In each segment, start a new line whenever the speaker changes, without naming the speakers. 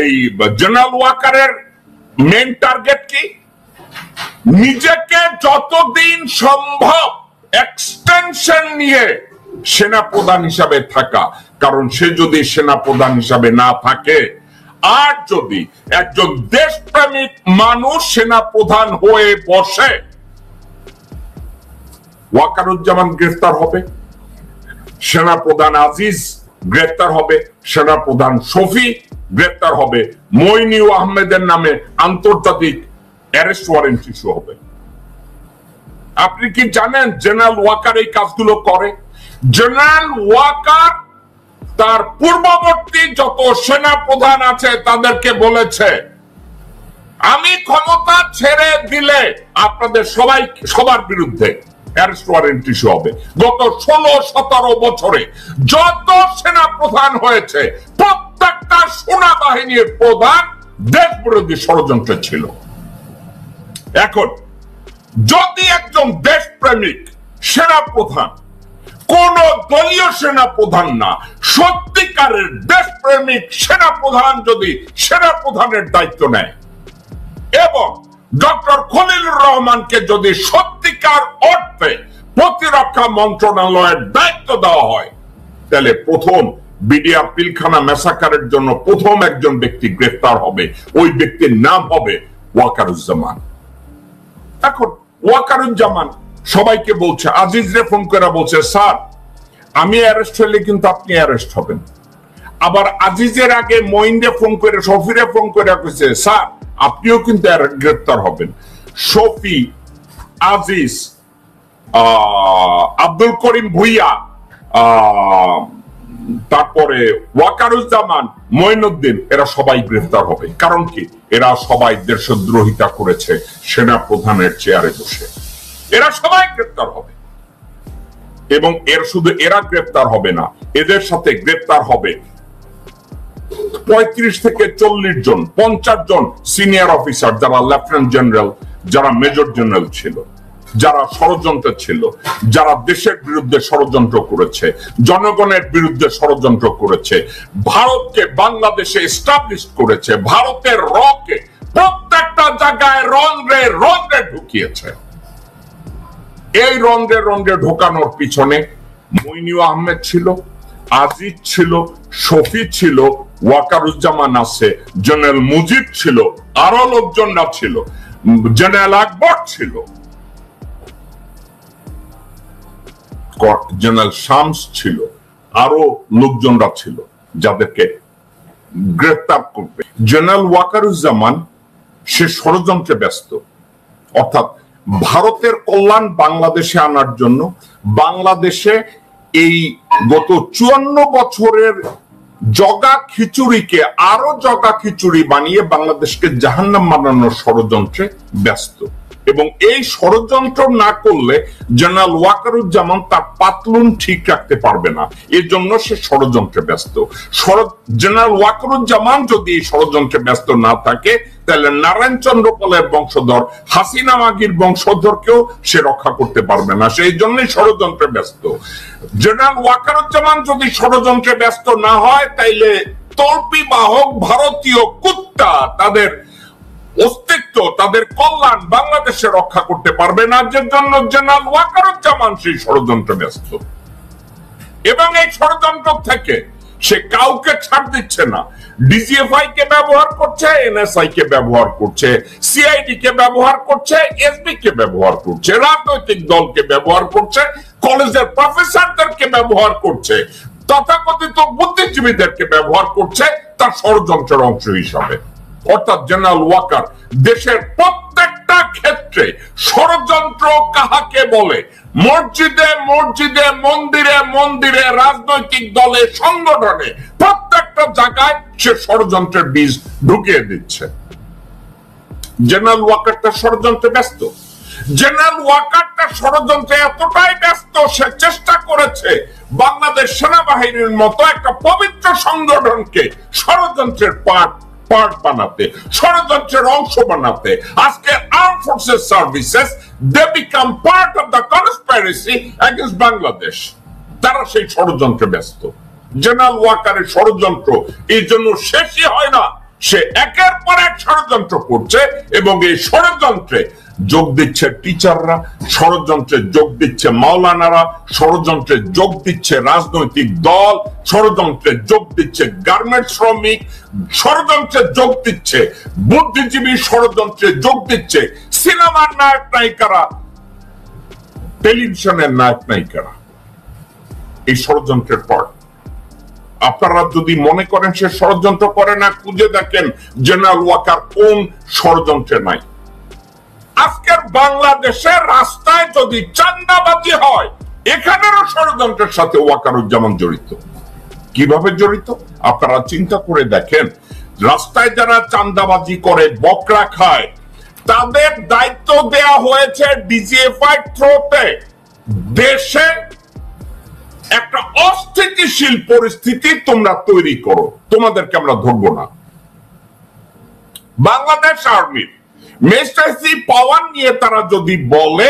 এই জেনারেল ওয়াকারের main target কি? নিজেকে যতদিন সম্ভব এক্সটেনশন নিয়ে সেনা প্রধান হিসাবে থাকা। কারণ সে যদি সেনা প্রধান হিসাবে না থাকে, আর যদি একজন দেশপ্রেমিক মানুষ সেনা প্রধান হয়ে বসে, ওয়াকারুজ্জামান গ্রেফতার হবে, সেনা প্রধান আজিজ গ্রেফতার হবে, সেনা প্রধান শফি গ্রেফতার হবে, মইনিউ আহমেদের নামে আন্তর্জাতিক অ্যারেস্ট ওয়ারেন্ট ইস্যু হবে। আপনি কি জানেন জেনারেল ওয়াকার এই কাজগুলো করে? জেনারেল ওয়াকার তার পূর্ববর্তী যত সেনা প্রধান আছে তাদেরকে বলেছে, আমি ক্ষমতা ছেড়ে দিলে আপনাদের সবার বিরুদ্ধে অ্যারেস্ট ওয়ারেন্ট ইস্যু হবে। গত 16-17 বছরে যত সেনা প্রধান হয়েছে প্রত্যেকটা সেনাবাহিনীর প্রধান দেশ বিরোধী ষড়যন্ত্র ছিল। এখন যদি একজন দেশপ্রেমিক সেনা প্রধান, কোন দলীয় সেনা প্রধান না, সত্যিকারের দেশপ্রেমিক সেনা প্রধান যদি সেনা প্রধানের দায়িত্ব নেয় এবং ডক্টর খলিলুর রহমানকে যদি সত্যিকার অর্থে প্রতিরক্ষা মন্ত্রণালয়ের দায়িত্ব দেওয়া হয়, তাহলে প্রথম বিডিআর পিলখানা ম্যাসাকারের জন্য প্রথম একজন ব্যক্তি গ্রেফতার হবে। ওই ব্যক্তির নাম হবে ওয়াকারুজ্জামান। এখন ওয়াকারুজ্জামান সবাইকে বলছে, আজিজরে ফোন করে বলছে, স্যার আমি অ্যারেস্ট হলে কিন্তু আপনি অ্যারেস্ট হবেন। আবার আজিজের আগে মঈনরে ফোন করে, শফিরে ফোন করে কইছে, স্যার আপনিও কিন্তু গ্রেফতার হবেন। শফি, আজিজ, আব্দুল করিম ভুইয়া, তারপরে ওয়াকারুজ্জামান, মঈনুদ্দিন, এরা সবাই গ্রেফতার হবে। কারণ কি? এরা সবাই দেশদ্রোহিতা করেছে সেনা প্রধানের চেয়ারে বসে। এরা সবাই গ্রেফতার হবে এবং শুধু এরা গ্রেফতার হবে না, এদের সাথে গ্রেফতার হবে 35 থেকে 40 জন, 50 জন সিনিয়র অফিসার, যারা লেফটেন্যান্ট জেনারেল, যারা মেজর জেনারেল ছিল, যারা ষড়যন্ত্র ছিল, যারা দেশের বিরুদ্ধে ষড়যন্ত্র করেছে, জনগণের বিরুদ্ধে ষড়যন্ত্র করেছে, ভারতকে বাংলাদেশে এস্টাবলিশ করেছে, ভারতের রকে প্রত্যেকটা জায়গায় রন্ধ্রে ঢুকিয়েছে। এই রন্ধ্রে ঢোকানোর পিছনে মইনিউ আহমেদ ছিল, আজিজ ছিল, শফি ছিল, ওয়াকারুজ্জামান আছে, জেনারেল মুজিব ছিল, আরো লোকজনরা ছিল, জেনারেল আকবর ছিল, জেনারেল শামস ছিল, আরো লোকজনরা ছিল যাদেরকে গ্রেফতার করবে। জেনারেল ওয়াকারুজ্জামান সে ষড়যন্ত্রে ব্যস্ত, অর্থাৎ ভারতের কল্যাণ বাংলাদেশে আনার জন্য, বাংলাদেশে এই গত 54 বছরের জগা খিচুড়িকে আরো জগা খিচুড়ি বানিয়ে বাংলাদেশকে জাহান্নাম বানানোর ষড়যন্ত্রে ব্যস্ত। এবং এই ষড়যন্ত্র না করলে জেনারেল ওয়াকারুজ্জামান তার পাতলুন ঠিক রাখতে পারবে না, এর জন্য সে ষড়যন্ত্রে ব্যস্ত। জেনারেল ওয়াকারুজ্জামান যদি এই ষড়যন্ত্রে ব্যস্ত না থাকে, তাহলে নারায়ণ চন্দ্র পালের বংশধর, হাসিনা মাগির বংশধরকেও সে রক্ষা করতে পারবে না, সেই জন্যই ষড়যন্ত্রে ব্যস্ত। জেনারেল ওয়াকারুজ্জামান যদি ষড়যন্ত্রে ব্যস্ত না হয়, তাইলে তল্পি বাহক ভারতীয় কুত্তা তাদের অস্তিত্ব, তাদের কল্যাণ বাংলাদেশে রক্ষা করতে পারবে না, যে জন্য জেনারেল ওয়াকারুজ্জামান সেই ষড়যন্ত্রে ব্যস্ত। এবং এই ষড়যন্ত্র থেকে সে কাউকে ছাড় দিচ্ছে না। ডিজিএফআই কে ব্যবহার করছে, এনএসআই কে ব্যবহার করছে, সিআইডি কে ব্যবহার করছে, এসবি কে ব্যবহার করছে, রাজনৈতিক দলকে ব্যবহার করছে, কলেজের প্রফেসরদেরকে ব্যবহার করছে, তথাকথিত বুদ্ধিজীবীদেরকে ব্যবহার করছে তার ষড়যন্ত্রের অংশ হিসাবে। অর্থাৎ জেনারেল ওয়াকার দেশের প্রত্যেকটা ক্ষেত্রে ষড়যন্ত্র কাহাকে বলে, মসজিদে মসজিদে, মন্দিরে মন্দিরে, রাজনৈতিক দলে, সংগঠনে, প্রত্যেকটা জায়গায় সে ষড়যন্ত্রের বীজ ঢুকিয়ে দিচ্ছে। জেনারেল ওয়াকারটা ষড়যন্ত্রে ব্যস্ত। জেনারেল ওয়াকারটা ষড়যন্ত্রে এতটাই ব্যস্ত, সে চেষ্টা করেছে বাংলাদেশ সেনাবাহিনীর মতো একটা পবিত্র সংগঠনকে ষড়যন্ত্রের পার্ট বানাতে, ষড়যন্ত্রের অংশ বানাতে। আজকে arm forces services, they become part of the conspiracy against Bangladesh. তারা সেই ষড়যন্ত্রে ব্যস্ত। জেনারেল ওয়াকারের ষড়যন্ত্র এই জন্য শেষই হয় না, সে একের পর এক ষড়যন্ত্র করছে এবং এই ষড়যন্ত্রে যোগ দিচ্ছে টিচাররা, ষড়যন্ত্রে যোগ দিচ্ছে মাওলানারা, ষড়যন্ত্রে যোগ দিচ্ছে রাজনৈতিক দল, ষড়যন্ত্রে যোগ দিচ্ছে গার্মেন্টস শ্রমিক, ষড়যন্ত্রে যোগ দিচ্ছে বুদ্ধিজীবী, ষড়যন্ত্রে যোগ দিচ্ছে সিনেমার নায়ক নায়িকারা, টেলিভিশনের নায়ক নায়িকারা। এই ষড়যন্ত্রের পর আপনারা যদি মনে করেন সে ষড়যন্ত্র করে না, খুঁজে দেখেন জেনারেল ওয়াকার কোন ষড়যন্ত্রে নাই। আজকের বাংলাদেশের রাস্তায় যদি চাঁদাবাজি হয়, এখানেরও ষড়যন্ত্রের সাথে ওয়াকারুজ্জামান জড়িত। কিভাবে জড়িত আপনারা চিন্তা করে দেখেন। রাস্তায় যারা চাঁদাবাজি করে, বকরা খায়, তাদের দায়িত্ব দেয়া হয়েছে ডিজিএফআই থ্রোতে দেশে একটা অস্থিতিশীল পরিস্থিতি তোমরা তৈরি করো, তোমাদেরকে আমরা ধরবো না। বাংলাদেশ আর্মির মেস্টাইসি পাওয়ার নিয়ে তারা যদি বলে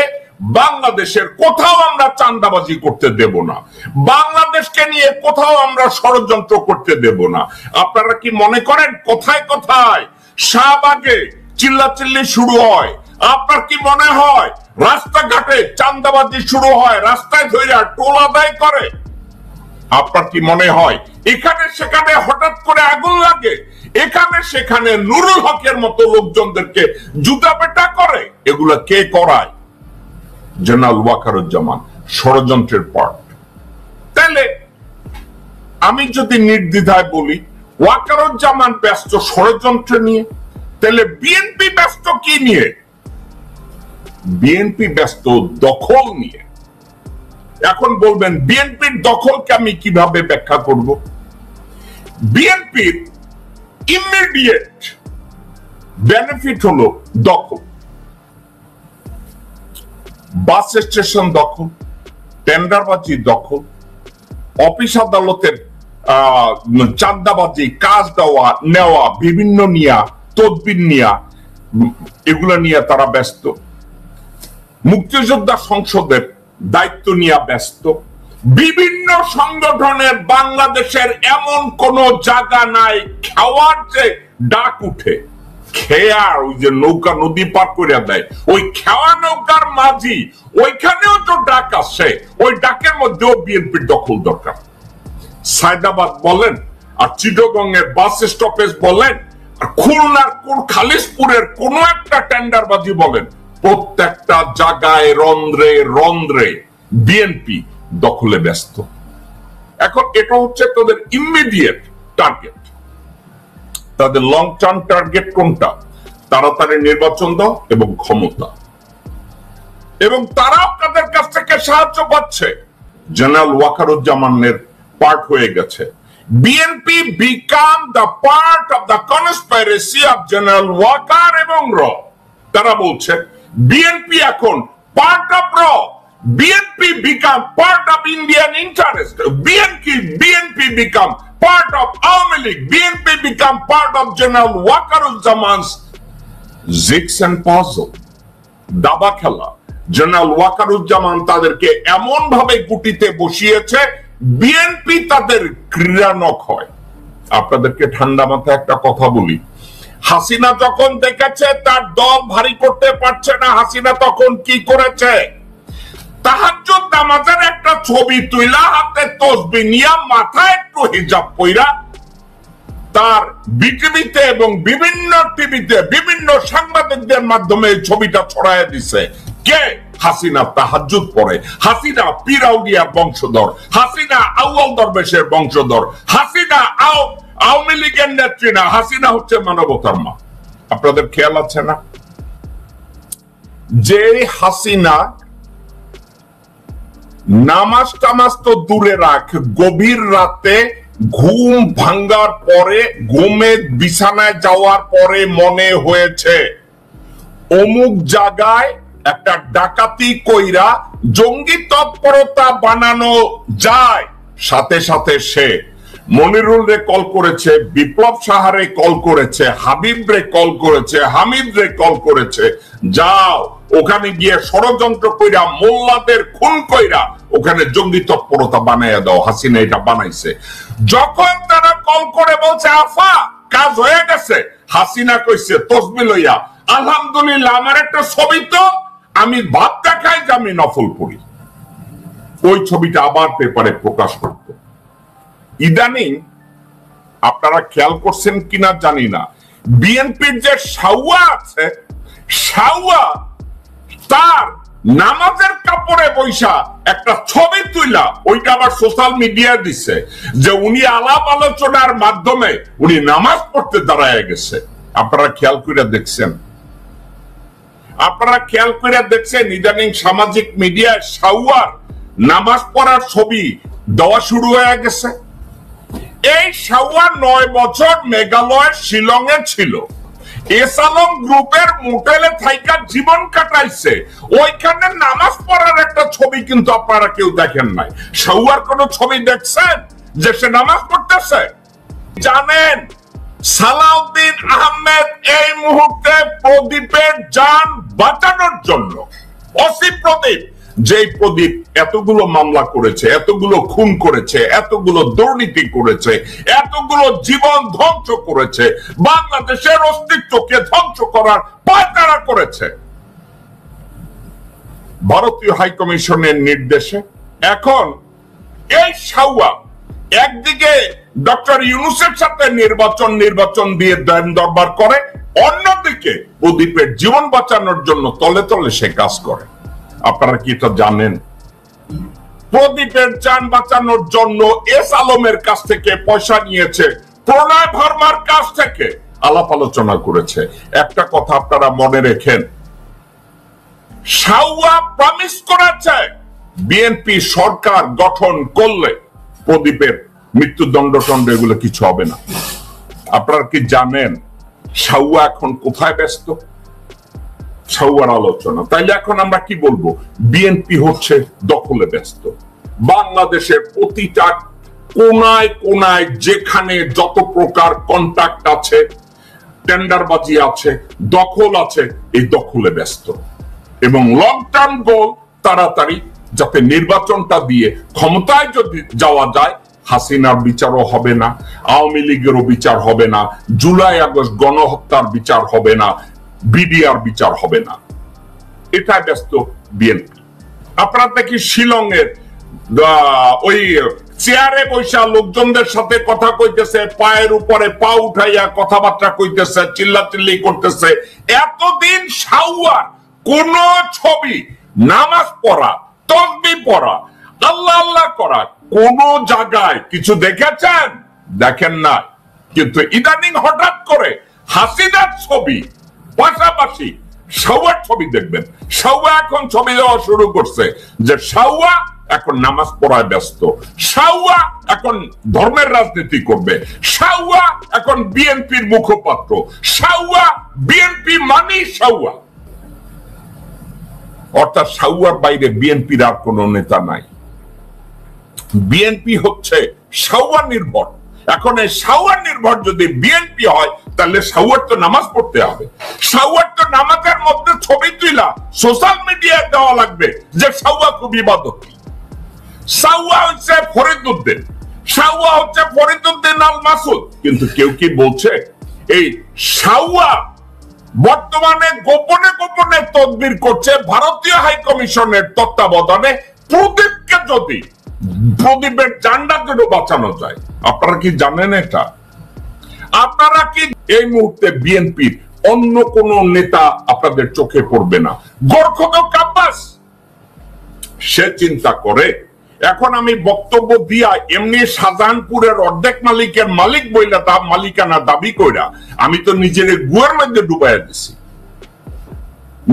বাংলাদেশের কোথাও আমরা চাঁদাবাজি করতে দেব না, বাংলাদেশকে নিয়ে কোথাও আমরা ষড়যন্ত্র করতে দেব না, আপনারা কি মনে করেন কোথায় কোথায় শাহবাগে চিল্লাচিল্লি শুরু হয়? আপনার কি মনে হয় রাস্তাঘাটে চাঁদাবাজি শুরু হয়, রাস্তায় ধরে টোল আদায় করে? আপনার কি মনে হয় এখানে সেখানে হঠাৎ করে আগুন লাগে, এখানে সেখানে নুরুল হকের মতো লোকজনদেরকে জুতা পেটা করে? এগুলা কে করায়? জেনারেল ওয়াকারুজ্জামান ষড়যন্ত্রের পার্ট। তাহলে আমি যদি নির্দ্বিধায় বলি ওয়াকারুজ্জামান ব্যস্ত ষড়যন্ত্র নিয়ে, তাহলে বিএনপি ব্যস্ত কি নিয়ে? বিএনপি ব্যস্ত দখল নিয়ে। এখন বলবেন বিএনপির দখলকে আমি কিভাবে ব্যাখ্যা করব? বিএনপির ইমিডিয়েট বেনিফিট হলো দখল, বাস স্টেশন দখল, টেন্ডারবাজি দখল, অফিস আদালতের চাঁদাবাজি, কাজ দেওয়া নেওয়া, বিভিন্ন নিয়া তদবির নিয়া, এগুলো নিয়ে তারা ব্যস্ত। মুক্তিযোদ্ধা সংসদের দায়িত্ব নিয়ে ব্যস্ত। বিভিন্ন সংগঠনের বাংলাদেশের এমন কোন জায়গা নাই খাওয়ার যে ডাক উঠে, খেয়ার ওই যে নৌকা নদী পার করে দেয়, ওই খেওয়া নৌকার মাঝি, ওইখানেও তো ডাক আসে, ওই ডাকের মধ্যেও বিএনপির দখল দরকার। সায়দাবাদ বলেন আর চিটাগং এর বাস স্টপেজ বলেন আর খুলনার খালিশপুরের কোন একটা টেন্ডারবাজি বলেন, প্রত্যেকটা জায়গায় রন্ধ্রে রন্ধ্রে বিএনপি দখলে ব্যস্ত। এখন এটা হচ্ছে তাদের ইমিডিয়েট টার্গেট। তাদের লং টার্ম টার্গেট কোনটা? তাড়াতাড়ি নির্বাচন দাও এবং ক্ষমতা। এবং তারাও তাদের কাছ থেকে সাহায্য পাচ্ছে। জেনারেল ওয়াকারুজ্জামানের পার্ট হয়ে গেছে। BNP become the part of the conspiracy of General Waker এবং র। তারা বলছে বিএনপি এখন পার্ট অফ র, BNP become part of Indian interest, BNP become part of Awaमी League, BNP become part of General Wakaruজ্জামান's zigs and puzzle, দাবা খেলা। জেনারেল ওয়াকারুজ্জামান তাদেরকে এমন ভাবে গুটিতে বসিয়েছে বিএনপি তাদের ক্রীড়ানক হয়। আপনাদেরকে ঠান্ডা মাথায় একটা কথা বলি, হাসিনা যখন দেখেছে তার দল ভারী করতে পারছে না, হাসিনা তখন কি করেছে? তাহাজ্জুদ নামাজের একটা ছবি তুইলা হাতে তসবিহ নিয়া মাথায় একটু হিজাব পইরা তার বিটিভিতে এবং বিভিন্ন টিভিতে বিভিন্ন সাংবাদিকদের মাধ্যমে এই ছবিটা ছড়ায় দিছে। কে? হাসিনা তাহাজ্জুদ পড়ে, হাসিনা পিরাউলিয়ার বংশধর, হাসিনা আউয়াল দরবেশের বংশধর, হাসিনা আওয়ামী লীগের নেত্রী না, হাসিনা হচ্ছে মানবতার মা। আপনাদের খেয়াল আছে না? যে হাসিনা নামাজ টামাজ তো দূরে রাখ, গভীর রাতে ঘুম ভাঙ্গার পরে, ঘুমে বিছানায় যাওয়ার পরে মনে হয়েছে অমুক জায়গায় একটা ডাকাতি কইরা জঙ্গি তৎপরতা বানানো যায়, সাথে সাথে সে মনিরুল রে কল করেছে, বিপ্লব সাহারে কল করেছে, হাবিব রে কল করেছে, হামিদ রে কল করেছে, যাও ওখানে গিয়ে ষড়যন্ত্র কইরা মোল্লাদের খুন কইরা ওখানে জঙ্গি তৎপরতা বানাইয়া দাও। হাসিনা এটা বানাইছে। যখন তারা কল করে বলছে আফা কাজ হয়ে গেছে। হাসিনা কইছে তসবি লইয়া, আলহামদুলিল্লাহ আমার একটা ছবি তো আমি ভাব দেখাই যে আমি নফল পড়ি, ওই ছবিটা আবার পেপারে প্রকাশ করত। ইদানিং আপনারা খেয়াল করছেন কিনা জানি না, বিএনপির যে সাউয়া আছে, সাউয়া তার নামাজের কাপড়ে বৈশা একটা ছবি তুইলা ওইটা আবার সোশ্যাল মিডিয়া দিছে যে উনি আলাপ আলোচনার মাধ্যমে উনি নামাজ পড়তে দাঁড়ায় গেছে। আপনারা খেয়াল করে দেখছেন, আপনারা খেয়াল করে দেখছেন ইদানিং সামাজিক মিডিয়ায় সাউয়ার নামাজ পড়ার ছবি দেওয়া শুরু হয়ে গেছে। এই সাউয়া 9 বছর মেঘালয়ের শিলংয়ে ছিল, এসালম গ্রুপের মোটেলে থাইকা জীবন কাটাইছে, ওইখানে নামাজ পড়ার একটা ছবি কিন্তু আপনারা কেউ দেখেন নাই। সাউয়ার কোন ছবি দেখছেন যে সে নামাজ পড়তেছে? জানেন সালাউদ্দিন আহমেদ এই মুহূর্তে প্রদীপের জান বাঁচানোর জন্য, অসি প্রদীপ, যে প্রদীপ এতগুলো মামলা করেছে, এতগুলো খুন করেছে, এতগুলো দুর্নীতি করেছে, এতগুলো জীবন ধ্বংস করেছে, বাংলাদেশের অস্তিত্বকে ধ্বংস করার পায়তারা করেছে, ভারতীয় হাইকমিশনের নির্দেশে এখন এই সাউয়া একদিকে ডক্টর ইউনূসের সাথে নির্বাচন দিয়ে দেন দরবার করে, অন্যদিকে প্রদীপের জীবন বাঁচানোর জন্য তলে তলে সে কাজ করে। আপনারা কি এটা জানেন? প্রদীপের জান বাঁচানোর জন্য এস আলমের কাছ থেকে পয়সা নিয়েছে, প্রণয় ভার্মার কাছ থেকে আলাপ আলোচনা করেছে। একটা কথা আপনারা মনে রেখেন, সাউয়া প্রমিস করেছে বিএনপি সরকার গঠন করলে প্রদীপের মৃত্যুদণ্ড এগুলো কিছু হবে না। আপনারা কি জানেন সাউয়া এখন কোথায় ব্যস্ত? সাউয়ার আলোচনা। তাইলে এখন আমরা কি বলবো? বিএনপি হচ্ছে দখলে ব্যস্ত। বাংলাদেশের প্রতিটা কোনায় কোনায় যেখানে যত প্রকার কন্ট্রাক্ট আছে, টেন্ডারবাজি আছে, দখল আছে, এই দখলে ব্যস্ত। এবং লং টার্ম গোল তাড়াতাড়ি যাতে নির্বাচনটা দিয়ে ক্ষমতায় যদি যাওয়া যায়, হাসিনার বিচারও হবে না, আওয়ামী লীগেরও বিচার হবে না, জুলাই আগস্ট গণহত্যার বিচার হবে না, বিডিআর বিচার হবে না, এটাই ব্যস্ত বিএনপি। আপনারা দেখি শিলং এর ওই চেয়ারে বৈশা লোকজনদের সাথে কথা কইতেছে, পায়ের উপরে পা উঠাইয়া কথাবার্তা কইতেছে, চিল্লাচিল্লি করতেছে। এতদিন সাউয়ার কোন ছবি, নামাজ পড়া, তাসবিহ পড়া, আল্লাহ আল্লাহ করা কোন জায়গায় কিছু দেখেছেন? দেখেন না। কিন্তু ইদানিং হঠাৎ করে হাসিনার ছবি পাশাপাশি সাউয়ার ছবি দেখবেন। সাউয়া এখন ছবি দেওয়া শুরু করছে যে সাউয়া এখন নামাজ পড়ায় ব্যস্ত, সাউয়া এখন ধর্মের রাজনীতি করবে, সাউয়া এখন বিএনপির মুখপাত্র, সাউয়া বিএনপি মানি সাউয়া। অর্থাৎ সাউয়ার বাইরে বিএনপির আর কোন নেতা নাই। বিএনপি হচ্ছে সাউয়া নির্ভর। এখন এই সাউয়া নির্ভর যদি বিএনপি হয়, তাহলে সাউয়ার তো নামাজ পড়তে হবে। সাউয়ার তো নামাজের মধ্যে ছবি তুইলা সোশ্যাল মিডিয়ায় দেওয়া লাগবে যে সাউয়া খুব ইবাদতী। সাউয়া হচ্ছে ফরিদউদ্দিন, সাউয়া হচ্ছে ফরিদউদ্দিন আল মাসুদ। কিন্তু কেউ কি বলছে এই সাউয়া বর্তমানে গোপনে গোপনে তদবির করছে ভারতীয় হাইকমিশনের তত্ত্বাবধানে প্রদীপকে যদি প্রদীপের জানটা যদি বাঁচানো যায়? আপনারা কি জানেন এটা? আপনারা কি এই মুহূর্তে বিএনপির অন্য কোন নেতা আপনাদের চোখে পড়বে না? গোরখদক আব্বাস সে চিন্তা করে এখন আমি বক্তব্য দিয়া এমনি শাহজাহানপুরের অর্ধেক মালিকের মালিক বইলা তা মালিকানা দাবি কইরা আমি তো নিজের গুয়ার মধ্যে ডুবাইয়া দিছি।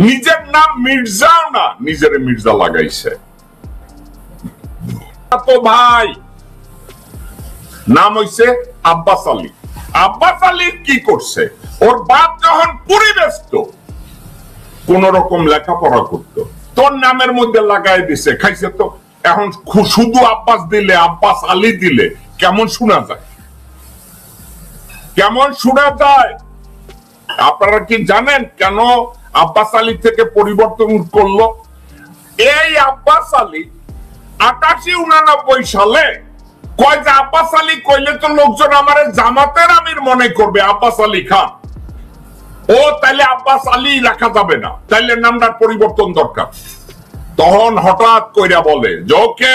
নিজের নাম মির্জাও না, নিজের মির্জা লাগাইছে। তো ভাই নাম হইছে আব্বাস আলী। আব্বাস আলী কি করছে? ওর বাপ যখন পুরি ব্যস্ত কোন রকম লেখাপড়া করতো, তোর নামের মধ্যে লাগাই দিছে, খাইছে। তো এখন শুধু আব্বাস দিলে, আব্বাস আলী দিলে কেমন শোনা যায়? কেমন শোনা যায়? আপনারা কি জানেন কেন আব্বাস আলী থেকে পরিবর্তন করলো? এই আব্বাস আলী 88-89 সালে কয় যে আব্বাস আলী কইলে তো লোকজন আমার জামাতের আমির মনে করবে আব্বাস আলী খান, ও তাইলে আব্বাস আলী রাখা যাবে না, তাইলে নামটার পরিবর্তন দরকার। তখন হঠাৎ কইরা বলে যে ওকে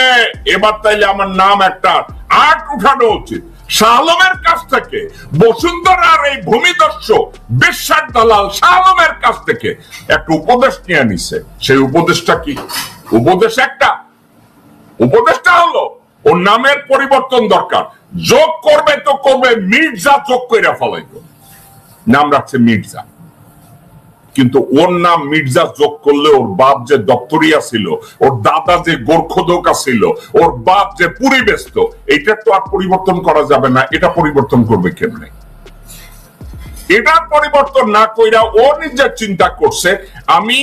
এবার তাইলে আমার নাম একটা আট উঠানো উচিত। শাহ আলমের কাছ থেকে বসুন্ধরার এই ভূমিদস্য বিশ্বাস দালাল শাহ আলমের কাছ থেকে একটা উপদেশ নিয়ে নিছে। সেই উপদেশটা কি? উপদেশ একটা, উপদেশটা হলো ওর নামের পরিবর্তন দরকার। যোগ করবে তো করবে, মির্জা যোগ করে ফলাইব, নাম রাখছে মির্জা। কিন্তু ওর নাম মির্জা যোগ করলে ওর বাপ যে দপ্তরিয়া ছিল, ওর দাদা যে গোর্খদোকা ছিল, ওর বাপ যে পুরী ব্যস্ত, এটা তো আর পরিবর্তন করা যাবে না। এটা পরিবর্তন করবে কেমনে? এটার পরিবর্তন না কইরা ও নিজের চিন্তা করছে আমি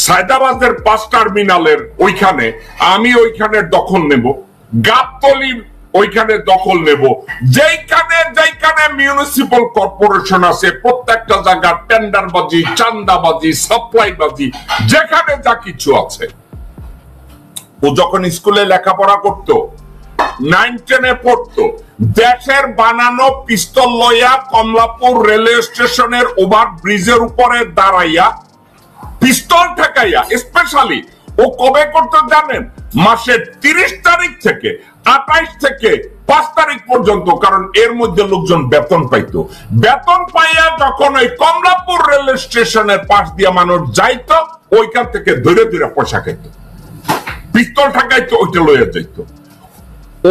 সায়দাবাদের 5 টার্মিনালের ওইখানে আমি ওইখানে দখল নেব, গাবতলী ওইখানে দখল নেব, যেখানে যেখানে মিউনিসিপাল কর্পোরেশন আছে প্রত্যেকটা জায়গা টেন্ডারবাজি, চান্দাবাজি, সাপ্লাইবাজি, যেখানে যা কিছু আছে। ও যখন স্কুলে লেখাপড়া করত, 9-10 পড়তো, দেশের বানানো পিস্তল লইয়া কমলাপুর রেলওয়ে স্টেশনের ওভার ব্রিজের উপরে দাঁড়াইয়া পিস্তল ঠেকাইয়া, স্পেশালি ও কবে করতে জানেন? মাসের 30 তারিখ থেকে 28 থেকে 5 তারিখ পর্যন্ত, কারণ এর মধ্যে লোকজন বেতন পাইতো। বেতন পাইয়া যখন ওই কমলাপুর রেল স্টেশনের পাশ দিয়ে মানুষ যাইতো, ওইখান থেকে ধরে ধরে পয়সা খাইতো, পিস্তল ঠেকাইতো, ওইটা লইয়া যাইতো।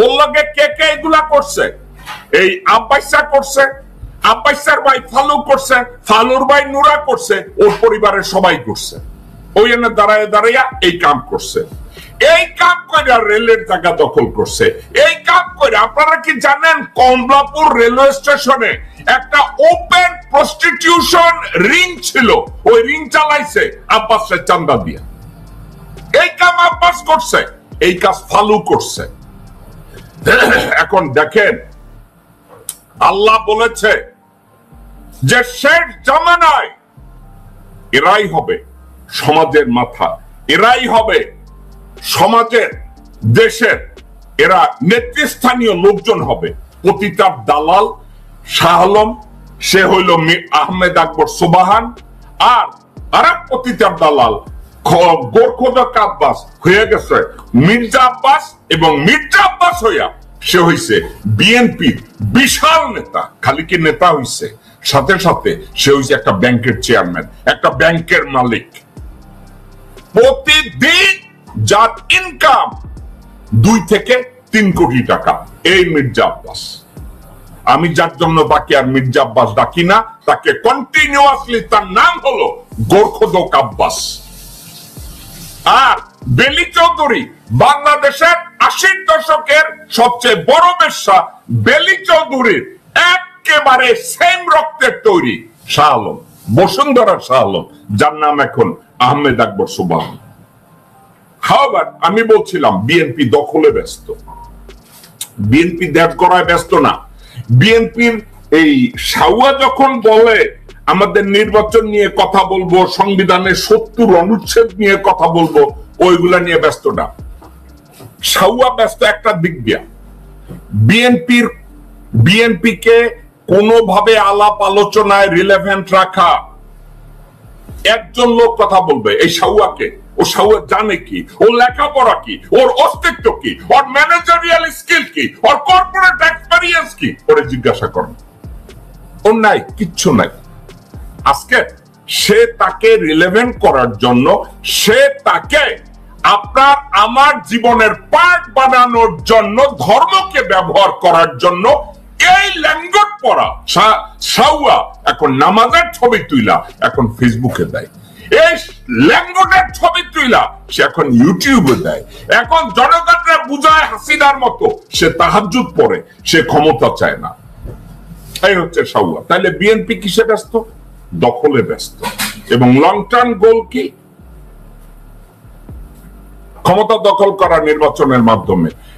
ওর লগে কে কে এগুলা করছে? এই আব্বাসা করছে, আব্বাসার ভাই ফালু করছে, ফালুর ভাই নুরা করছে, ওর পরিবারের সবাই করছে। ওই এনে দাঁড়ায় দাঁড়াইয়া এই কাম করছে। এই কাম করে রেলের জায়গা দখল করছে। এই কাম করে আপনারা কি জানেন কমলাপুর রেলওয়ে স্টেশনে একটা ওপেন প্রস্টিটিউশন রিং ছিল? ওই রিং চালাইছে আব্বাসের চান্দা দিয়ে। এই কাম আব্বাস করছে, এই কাজ ফালু করছে। এখন দেখেন, আল্লাহ বলেছে যে শেষ জামানায় এরাই হবে সমাজের মাথা, এরাই হবে সমাজের, দেশের, এরা নেতৃস্থানীয় লোকজন হবে। পতিতার দালাল শাহ আলম, সে হইল আহমেদ আকবর সুবাহান, আর আরেক পতিতার দালাল গোর্খদক আব্বাস হয়ে গেছে মির্জা আব্বাস, এবং মির্জা আব্বাস হইয়া সে হইছে বিএনপির বিশাল নেতা। খালি কি নেতা হইছে, সাথে সাথে সে হইছে একটা ব্যাংকের চেয়ারম্যান, একটা ব্যাংকের মালিক। প্রতিদিন যার ইনকাম 2 থেকে 3 কোটি টাকা, এই মির্জা আব্বাস। আমি যার জন্য তাকে আর মির্জা আব্বাস ডাকি না, তাকে কন্টিনিউয়াসলি তার নাম হলো গোর্খদক আব্বাস। আর বেলি চৌধুরী বাংলাদেশের 80 দশকের সবচেয়ে বড় বেশ্যা, বেলি চৌধুরীর একেবারে সেম রক্তের তৈরি শাহ আলম, বসুন্ধরা শাহ আলম, যার নাম এখন আহমেদ আকবর সুবহান। হাওয়ার আমি বলছিলাম বিএনপি দখলে ব্যস্ত, বিএনপি দেশ গড়ায় ব্যস্ত না। বিএনপির এই সাউয়া যখন বলে আমাদের নির্বাচন নিয়ে কথা বলবো, সংবিধানের 70 অনুচ্ছেদ নিয়ে কথা বলবো, ওইগুলা নিয়ে ব্যস্ত না। সাউয়া ব্যস্ত একটা দিক দিয়া, বিএনপিকে কোনোভাবে আলাপ আলোচনায় রিলেভেন্ট রাখা। একজন লোক কথা বলবে এই সাউয়াকে, ও সাউয়া জানে কি, ওর লেখাপড়া কি, ওর অস্তিত্ব কি, ওর ম্যানেজারিয়াল স্কিল কি, ওর কর্পোরেট এক্সপেরিয়েন্স কি, ওরে জিজ্ঞাসা করেন। ওর নাই, কিচ্ছু নাই। আজকে সে তাকে রিলেভেন্ট করার জন্য, সে তাকে আপনার আমার জীবনের পার্ট বানানোর জন্য, ধর্মকে ব্যবহার করার জন্য এই ল্যাঙ্গুয়েজ পড়া সাউয়া এখন নামাজের ছবি তুইলা এখন ফেসবুকে দেয়, এই ল্যাঙ্গুয়েজের ছবি তুইলা সে এখন ইউটিউবে দেয়, এখন জনগণরা বুঝায় হাসিনার মতো সে তাহাজ্জুদ পড়ে, সে ক্ষমতা চায় না। এই হচ্ছে সাউয়া। তাহলে বিএনপি কিসে ব্যস্ত? দখলে ব্যস্ত। এবং লং টার্ম গোল কি? ক্ষমতা দখল করা নির্বাচনের মাধ্যমে।